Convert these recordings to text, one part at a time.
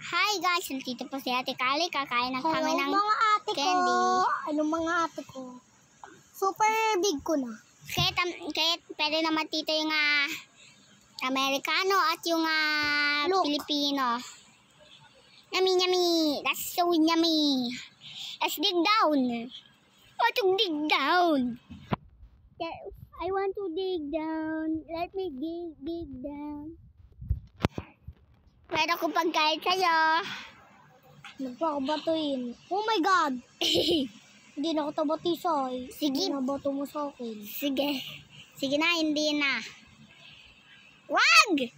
Hi guys, nandito po si Ate Kali. Kakain na kami ng mga ate candy. ko. Ano mga ate ko? Super big ko na. Kahit pwede naman dito yung Amerikano at yung Filipino. Yummy, yummy. That's so yummy. Let's dig down. I want to dig down. I want to dig down. Let me dig down. Pwede ko pagkain sa'yo. Nagpakabatuin. Oh my God! Hindi na ako tabatisay. Sige. Nabato mo sa akin. Sige. Sige na, hindi na. Wag!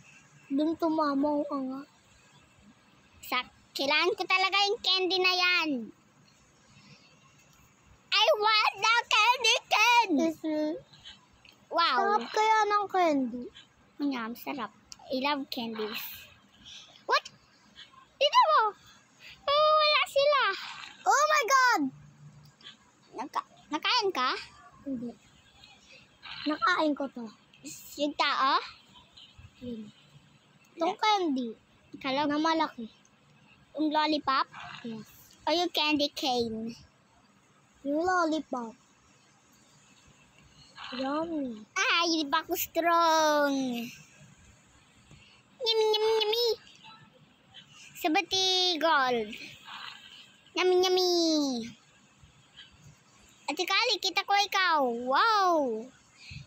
Doon tumamaw ka nga. Kailangan ko talaga yung candy na yan. I want the candy cane! Wow. Sarap kaya ng candy. Ang sarap. I love candies. What? Dito mo! Wala sila. Oh my God! Nakain ka? Hindi. Nakain ko to. Yung tao? Yun. Itong candy. Kala Na malaki. yung lollipop? Yes. O yung candy cane? Yung lollipop. Yummy. Ay, di ba ako strong? Yummy, yummy, yummy. Sabati gold. Yummy, yummy. Ate Kali, kita ko ikaw. Wow.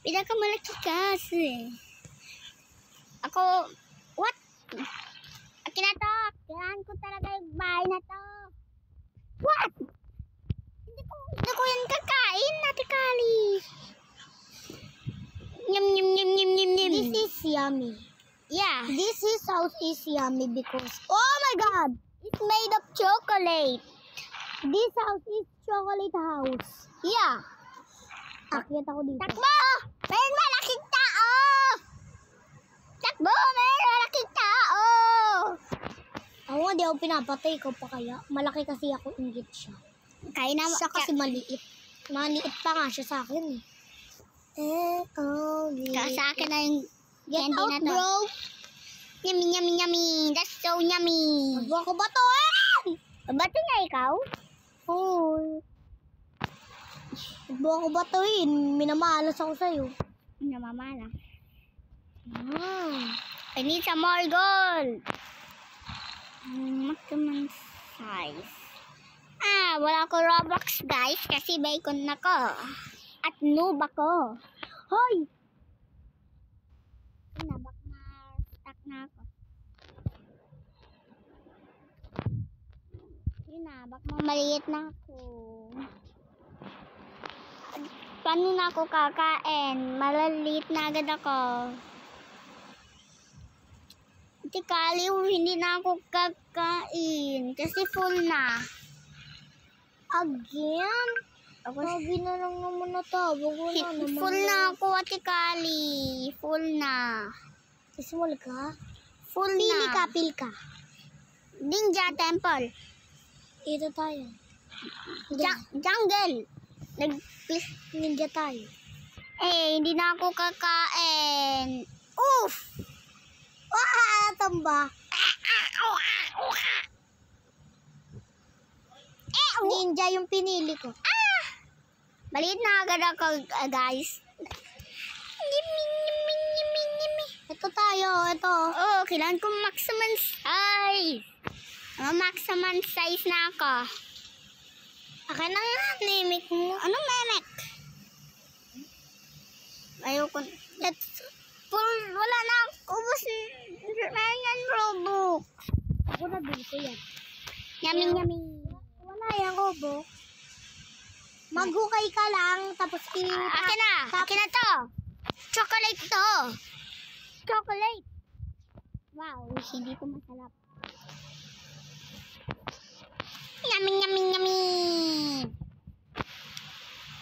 Pinakamalaki kasi. Ako, what? Akin na to. Kailangan ko talaga yung bahay na to. What? Hindi ko yan kakain, Ate Kali. Yum, yum, yum, yum, yum, yum. This is yummy. Yeah. This is house is yummy because, oh my God! It's made of chocolate. This house is chocolate house. Yeah. Akyat ako dito. Takbo! May malaking tao! Takbo! May malaking tao! Ako nga, di ako pinapatay ko pa kaya. Malaki kasi ako, inggit siya. Kaya na Siya kasi maliit. Maliit pa nga siya sa akin eh. Sa akin na yung Get candy out, na to. bro! Yummy, yummy, yummy. That's so yummy. Magbuha ko ba to eh? Bato niya ikaw? Oo. Magbuha ko ba to eh? Minamalas ako sa'yo. Namamala. Ah. I need some more gold. Maximum size. Wala ko Robux guys kasi bacon na ko. At noob ako. Hoy! Bak na stuck na ako. Yun na, bak maliit na ako. Paano na ako kakain? Malaliit na agad ako. Ate Kali, hindi na ako kakain kasi full na. Again? Sabi na lang naman na to. Full na ako, Ate Kali. Full na. Small ka? Full Pili na. ka, pili ka. Ninja Temple. Ito tayo. Jungle. Ninja tayo. Hindi na ako kakain. Oof! Tamba. Ninja yung pinili ko. Maliit na agad ako, guys. Ito tayo, ito. Oh, kailangan ko maximum size. Maximum size na ako. Akin na nga, mimik mo. Anong memek? Ayoko. Wala na. Ubus. Meron yan, Robux. Ako na dito yan. Yummy, yummy. Wala yan, Robo. Maghukay ka lang, tapos Akin na. Akin na to. Chocolate to. Chocolate. Wow, hindi ko masarap. Yummy, yummy, yummy.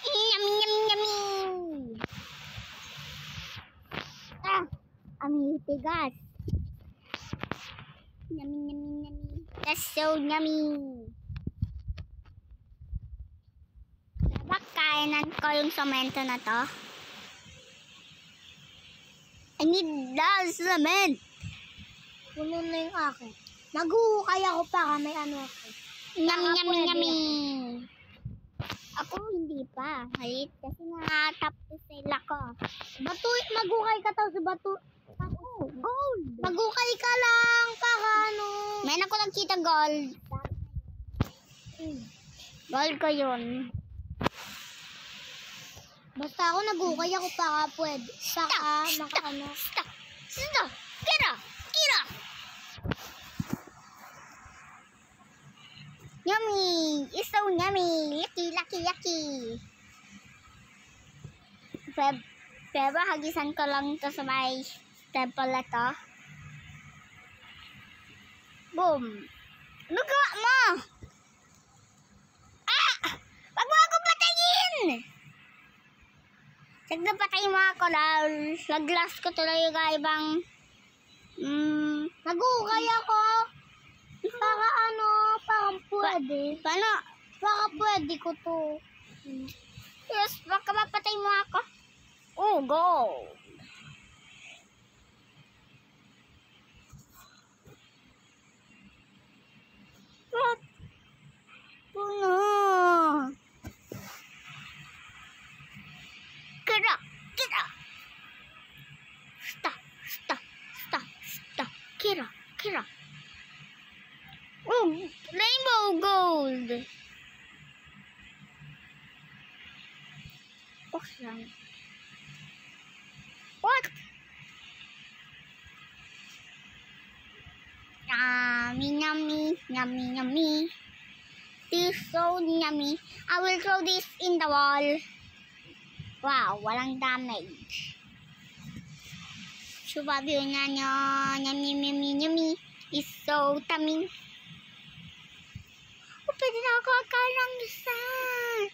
Yummy, yummy, yummy. Ang tigas. Yummy, yummy, yummy. That's so yummy. Dapat kainan ko yung semento na to. I need the cement. Puno na yung akin. Maghuhukay ako para may ano ako. Yummy, yummy, pwede. yummy. Ako hindi pa. Halit kasi nga-top to sale ako. Bato, maghukay ka daw sa bato. Oh, gold. Maghukay ka lang para ano. May ako nakita gold. Gold ko yun. Basta ako naghukay ako para pwede. Para makaano. Stop. Stop. Kira. Kira. Yummy. It's so yummy. Yucky, lucky, yucky. Pero hagisan ko lang to sa may temple na to. Boom. Ano gawa mo? Ah! Wag mo ako patayin! Sagda patayin mo ako dahil nag-glass ko tuloy yung ibang Naghukay ako. Para ano, parang pwede. paano? Para pwede ko to. Yes, baka mapatay mo ako. Oh, go! What? Puno! Kira! Kira! Stop! Stop! Stop! Stop! Kira! Kira! Oh! Rainbow gold! Box lang. What? Yummy, yummy, yummy, yummy. This is so yummy. I will throw this in the wall. Wow, walang damage. Subabi niya niya. Yummy, yummy, yummy. It's so tummy. Oh, pwede na ako akarang sand.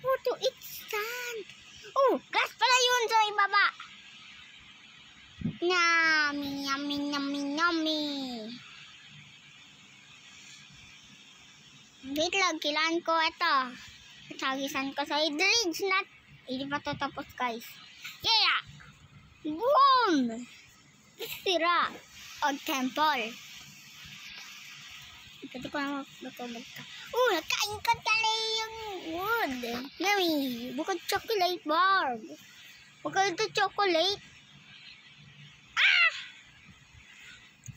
Oh, to eat sand. Oh, glass pala yun sa ibaba. Yummy, yummy, yummy, yummy. Wait lang, kailangan ko ito. Sagisan ko sa idridge na. Hindi pa ito tapos, guys. Yeah! Boom! Sira. O, temple. Pwede ko na matulog ka. Oh, nakain ka tala yung wood. Yummy. Bukod chocolate bar. Bukod ito chocolate. Ah!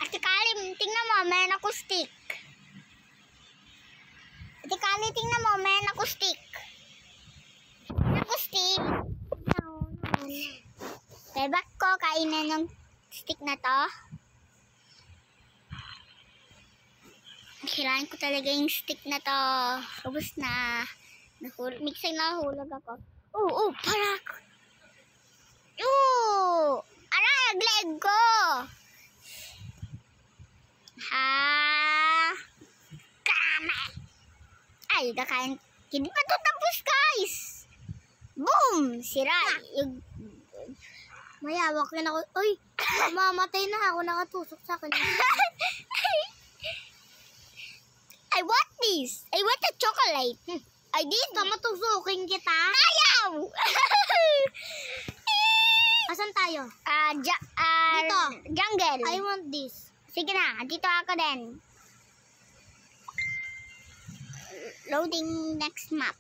Ate Kalim, tingnan mo, mayroon ako stick. Ate Kalim, tingnan mo, mayroon ako stick. Ako stick. Bebak ko, kainin yung stick na to. Kailangan ko talaga yung stick na to. Ubus na. Mixay na nahulog ako. Oo, parak. Oo! Aray, agleg ko! Ha? Kama! Ay, nakain. Hindi pa ito tapos, guys! Boom! Sira. Yung... Mayawak rin ako. Uy, mamatay na ako. Nakatusok sa akin. I want this. I want the chocolate. I did. Matusukin kita. Ayaw! Asan tayo? Dito. Jungle. I want this. Sige na, dito ako din. Loading next map.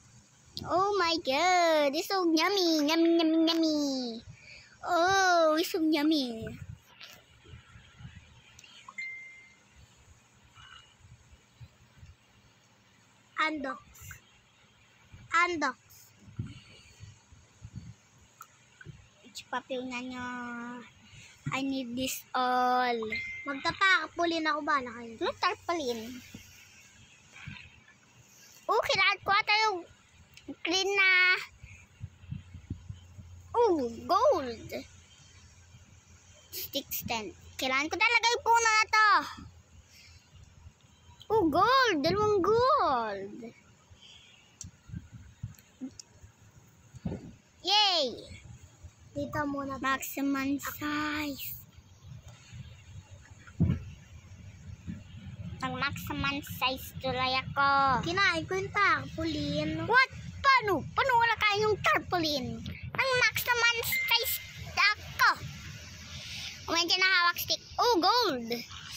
Oh my god, it's so yummy. Yummy, yummy, yummy. Oh, it's so yummy. Undox. Undox. Papil na nyo. I need this all. Magtatakapulin ako ba na kayo? Ano tarpaulin? Oh, kailangan ko ata yung green na. Oh, gold. Stick stand. Kailangan ko talaga yung puno na to. Oh, gold. Dalawang gold. Yay! Dito muna. Maximum size. Ang maximum size tuloy ako. Kinain ko yung takapulin. What? Paano? Paano wala kayong tarpaulin? Ang maximum size ako. Medyo na hawak stick. Oh, gold.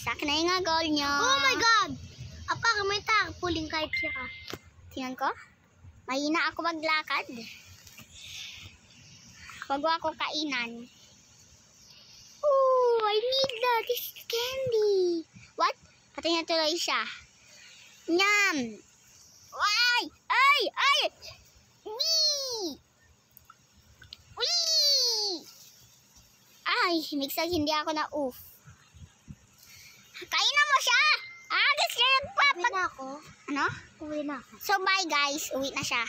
Sa akin na yung goal nyo. Oh my God! Apa, may puling kahit siya ka. Tingnan ko. Mahina ako maglakad. Wag ako kainan. Oh, I need that. This is candy. What? Pati na tuloy siya. Nyam! Ay! Ay! Ay! Wee! Wee! Ay, migsag hindi ako na oof. Kainan mo siya! Gusto Uwi na ako. Ano? Uwi na ako. So, bye guys. Uwi na siya.